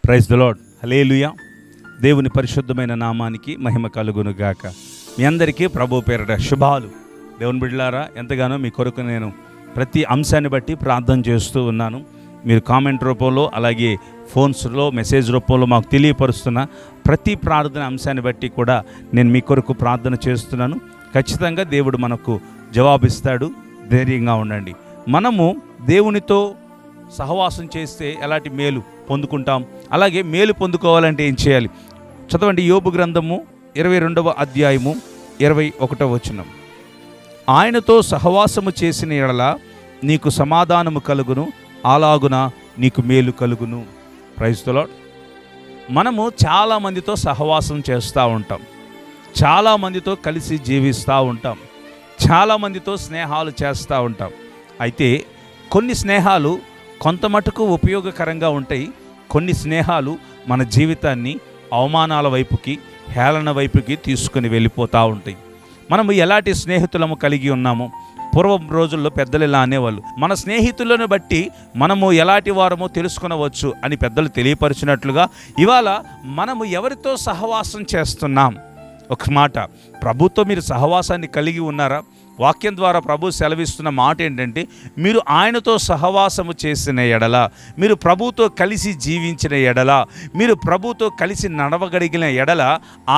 Praise the lord. హల్లెలూయా. దేవుని పరిశుద్ధమైన నామానికి మహిమ కలుగును గాక. మీ అందరికీ ప్రభు పేరట శుభాలు. దేవుని బిడ్డలారా, ఎంతగానో మీ కొరకు నేను ప్రతి అంశాన్ని బట్టి ప్రార్థన చేస్తూ ఉన్నాను. మీరు కామెంట్ రూపంలో, అలాగే ఫోన్స్లో మెసేజ్ రూపంలో మాకు తెలియపరుస్తున్న ప్రతి ప్రార్థన అంశాన్ని బట్టి కూడా నేను మీ కొరకు ప్రార్థన చేస్తున్నాను. ఖచ్చితంగా దేవుడు మనకు జవాబిస్తాడు. ధైర్యంగా ఉండండి. మనము దేవునితో సహవాసం చేస్తే ఎలాంటి మేలు పొందుకుంటాం, అలాగే మేలు పొందుకోవాలంటే ఏం చేయాలి? చదవండి. యోబు గ్రంథము 22వ అధ్యాయము 21వ వచనం. ఆయనతో సహవాసము చేసిన ఎడల నీకు సమాధానము కలుగును, అలాగున నీకు మేలు కలుగును. Praise the Lord. మనము చాలామందితో సహవాసం చేస్తూ ఉంటాం, చాలామందితో కలిసి జీవిస్తూ ఉంటాం, చాలామందితో స్నేహాలు చేస్తూ ఉంటాం. అయితే కొన్ని స్నేహాలు కొంత మటుకు ఉపయోగకరంగా ఉంటాయి, కొన్ని స్నేహాలు మన జీవితాన్ని అవమానాల వైపుకి, హేళన వైపుకి తీసుకుని వెళ్ళిపోతూ ఉంటాయి. మనము ఎలాంటి స్నేహితులము కలిగి ఉన్నాము? పూర్వం రోజుల్లో పెద్దలు ఇలా అనేవాళ్ళు, మన స్నేహితులను బట్టి మనము ఎలాంటి వారమో తెలుసుకొనవచ్చు అని పెద్దలు తెలియపరిచినట్లుగా ఇవాళ మనము ఎవరితో సహవాసం చేస్తున్నాం? ఒక మాట, ప్రభుతో మీరు సహవాసాన్ని కలిగి ఉన్నారా? వాక్యం ద్వారా ప్రభు సెలవిస్తున్న మాట ఏంటంటే, మీరు ఆయనతో సహవాసము చేసిన ఎడల, మీరు ప్రభుతో కలిసి జీవించిన ఎడల, మీరు ప్రభుతో కలిసి నడవగలిగిన ఎడల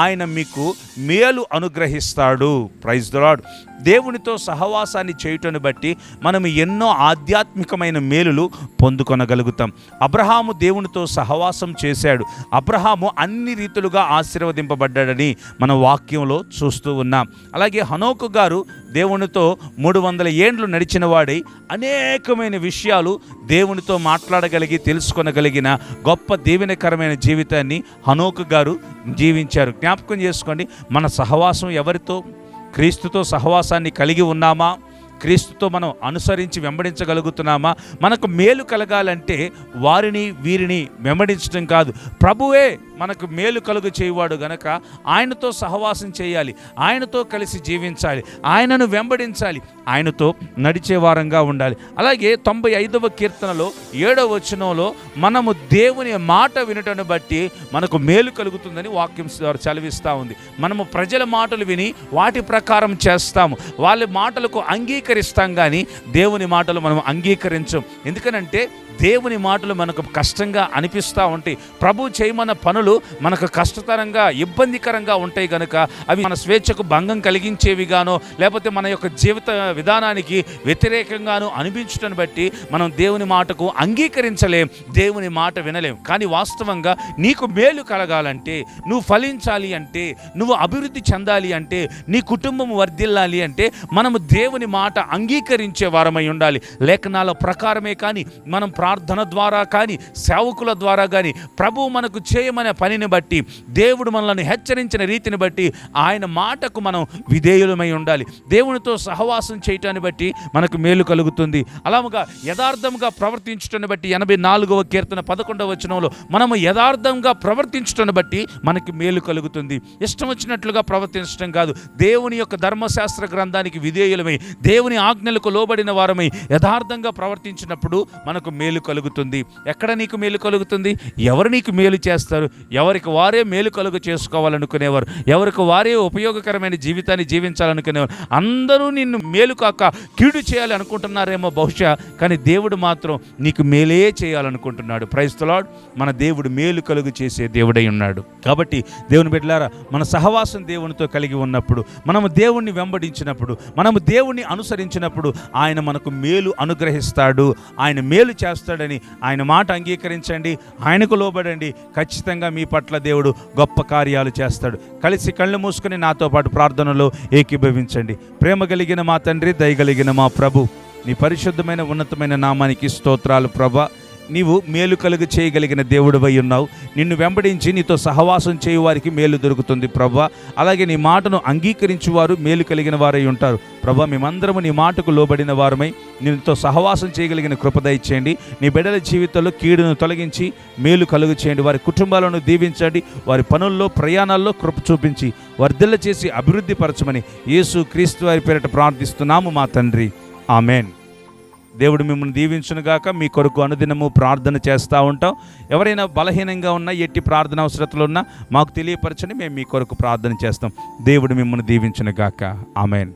ఆయన మీకు మేలు అనుగ్రహిస్తాడు. Praise the Lord. దేవునితో సహవాసాన్ని చేయటాన్ని బట్టి మనం ఎన్నో ఆధ్యాత్మికమైన మేలులు పొందుకొనగలుగుతాం. అబ్రహాము దేవునితో సహవాసం చేశాడు. అబ్రహాము అన్ని రీతులుగా ఆశీర్వదింపబడ్డాడని మన వాక్యంలో చూస్తూ ఉన్నాం. అలాగే హనోకు గారు దేవునితో 300 ఏండ్లు నడిచిన వాడై అనేకమైన విషయాలు దేవునితో మాట్లాడగలిగి తెలుసుకొనగలిగిన గొప్ప దీవెనకరమైన జీవితాన్ని హనోకు గారు జీవించారు. జ్ఞాపకం చేసుకోండి, మన సహవాసం ఎవరితో? క్రీస్తుతో సహవాసాన్ని కలిగి ఉన్నామా? క్రీస్తుతో మనం అనుసరించి వెంబడించగలుగుతున్నామా? మనకు మేలు కలగాలంటే వారిని వీరిని వెంబడించడం కాదు, ప్రభువే మనకు మేలు కలుగు చేయవాడు గనక ఆయనతో సహవాసం చేయాలి, ఆయనతో కలిసి జీవించాలి, ఆయనను వెంబడించాలి, ఆయనతో నడిచే వారంగా ఉండాలి. అలాగే 95వ కీర్తనలో 7వ వచనంలో మనము దేవుని మాట వినటను బట్టి మనకు మేలు కలుగుతుందని వాక్యం చదివిస్తూ ఉంది. మనము ప్రజల మాటలు విని వాటి ప్రకారం చేస్తాము, వాళ్ళ మాటలకు అంగీకరిస్తాం, కానీ దేవుని మాటలు మనం అంగీకరించం. ఎందుకనంటే దేవుని మాటలు మనకు కష్టంగా అనిపిస్తూ ఉంటాయి. ప్రభు చేయమన్న పనులు మనకు కష్టతరంగా, ఇబ్బందికరంగా ఉంటాయి కనుక అవి మన స్వేచ్ఛకు భంగం కలిగించేవిగానో, లేకపోతే మన యొక్క జీవిత విధానానికి వ్యతిరేకంగానూ అనిపించటాన్ని బట్టి మనం దేవుని మాటకు అంగీకరించలేం, దేవుని మాట వినలేం. కానీ వాస్తవంగా నీకు మేలు కలగాలంటే, నువ్వు ఫలించాలి అంటే, నువ్వు అభివృద్ధి చెందాలి అంటే, నీ కుటుంబం వర్ధిల్లాలి అంటే మనము దేవుని మాట అంగీకరించే వారమై ఉండాలి. లేఖనాల ప్రకారమే కానీ, మనం ప్రార్థన ద్వారా కానీ, సేవకుల ద్వారా కానీ, ప్రభువు మనకు చేయమనే పనిని బట్టి, దేవుడు మనల్ని హెచ్చరించిన రీతిని బట్టి ఆయన మాటకు మనం విధేయులమై ఉండాలి. దేవునితో సహవాసం చేయటాన్ని బట్టి మనకు మేలు కలుగుతుంది. అలాగా యథార్థంగా ప్రవర్తించటాన్ని బట్టి 84వ కీర్తన 11వ వచనంలో మనము యథార్థంగా ప్రవర్తించటాన్ని బట్టి మనకి మేలు కలుగుతుంది. ఇష్టం వచ్చినట్లుగా ప్రవర్తించడం కాదు, దేవుని యొక్క ధర్మశాస్త్ర గ్రంథానికి విధేయులమై, దేవుని ఆజ్ఞలకు లోబడిన వారమై యథార్థంగా ప్రవర్తించినప్పుడు మనకు మేలు కలుగుతుంది. ఎక్కడ నీకు మేలు కలుగుతుంది? ఎవరు నీకు మేలు చేస్తారు? ఎవరికి వారే మేలు కలుగు చేసుకోవాలనుకునేవారు, ఎవరికి వారే ఉపయోగకరమైన జీవితాన్ని జీవించాలనుకునేవారు. అందరూ నిన్ను మేలు కాక కీడు చేయాలి అనుకుంటున్నారేమో బహుశా, కానీ దేవుడు మాత్రం నీకు మేలే చేయాలనుకుంటున్నాడు. Praise the lord. మన దేవుడు మేలు కలుగు చేసే దేవుడై ఉన్నాడు. కాబట్టి దేవుని బిడ్డలారా, మన సహవాసం దేవునితో కలిగి ఉన్నప్పుడు, మనము దేవుణ్ణి వెంబడించినప్పుడు, మనము దేవుణ్ణి అనుసరించినప్పుడు ఆయన మనకు మేలు అనుగ్రహిస్తాడు. ఆయన మేలు చేస్తాడని ఆయన మాట అంగీకరించండి, ఆయనకు లోబడండి. ఖచ్చితంగా మీ పట్ల దేవుడు గొప్ప కార్యాలు చేస్తాడు. కలిసి కళ్ళు మూసుకొని నాతో పాటు ప్రార్థనలో ఏకీభవించండి. ప్రేమ కలిగిన మా తండ్రి, దయగలిగిన మా ప్రభు, నీ పరిశుద్ధమైన ఉన్నతమైన నామానికి స్తోత్రాలు. ప్రభా, నీవు మేలు కలుగు చేయగలిగిన దేవుడివై ఉన్నావు. నిన్ను వెంబడించి నీతో సహవాసం చేయు వారికి మేలు దొరుకుతుంది ప్రభా. అలాగే నీ మాటను అంగీకరించువారు మేలు కలిగిన వారై ఉంటారు ప్రభా. మేమందరము నీ మాటకు లోబడిన వారమై నీతో సహవాసం చేయగలిగిన కృప దయచేయండి. నీ బిడ్డల జీవితంలో కీడును తొలగించి మేలు కలుగు చేయండి. వారి కుటుంబాలను దీవించండి. వారి పనుల్లో, ప్రయాణాల్లో కృప చూపించి వర్ధిల్ల చేసి అభివృద్ధి పరచమని యేసు క్రీస్తు వారి పేరిట ప్రార్థిస్తున్నాము మా తండ్రి. ఆమెన్. దేవుడు మిమ్మల్ని దీవించునుగాక. మీ కొరకు అనుదినము ప్రార్థన చేస్తూ ఉంటాం. ఎవరైనా బలహీనంగా ఉన్నా, ఎట్టి ప్రార్థన అవసరతలు ఉన్నా మాకు తెలియపరచండి, మేము మీ కొరకు ప్రార్థన చేస్తాం. దేవుడు మిమ్మల్ని దీవించునుగాక. ఆమేన్.